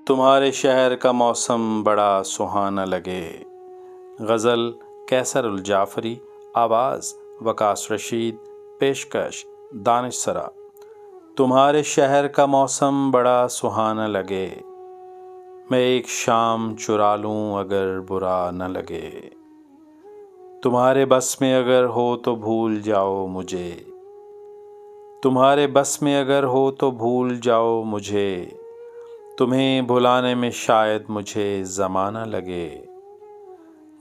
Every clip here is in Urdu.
تمہارے شہر کا موسم بڑا سہانا لگے۔ غزل کیسر الجعفری، آواز وقاص رشید، پیشکش دانش سرا۔ تمہارے شہر کا موسم بڑا سہانا لگے، میں ایک شام چرا لوں اگر برا نہ لگے۔ تمہارے بس میں اگر ہو تو بھول جاؤ مجھے، تمہارے بس میں اگر ہو تو بھول جاؤ مجھے، تمہیں بھلانے میں شاید مجھے زمانہ لگے۔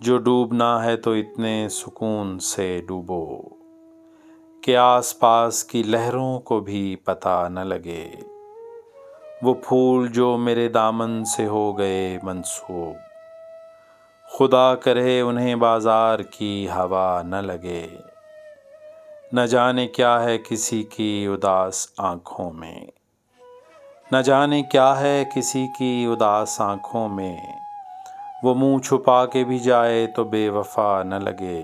جو ڈوبنا ہے تو اتنے سکون سے ڈوبو کہ آس پاس کی لہروں کو بھی پتہ نہ لگے۔ وہ پھول جو میرے دامن سے ہو گئے منسوب، خدا کرے انہیں بازار کی ہوا نہ لگے۔ نہ جانے کیا ہے کسی کی اداس آنکھوں میں، نہ جانے کیا ہے کسی کی اداس آنکھوں میں، وہ منہ چھپا کے بھی جائے تو بے وفا نہ لگے۔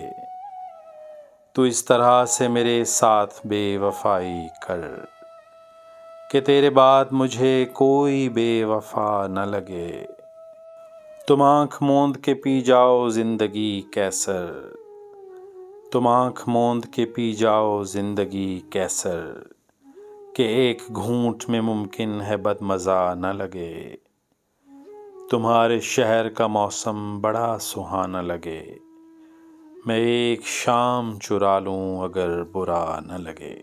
تو اس طرح سے میرے ساتھ بے وفائی کر کہ تیرے بعد مجھے کوئی بے وفا نہ لگے۔ تم آنکھ موند کے پی جاؤ زندگی کیسر، تم آنکھ موند کے پی جاؤ زندگی کیسر، کہ ایک گھونٹ میں ممکن ہے بد مزہ نہ لگے۔ تمہارے شہر کا موسم بڑا سہانا لگے، میں ایک شام چرا لوں اگر برا نہ لگے۔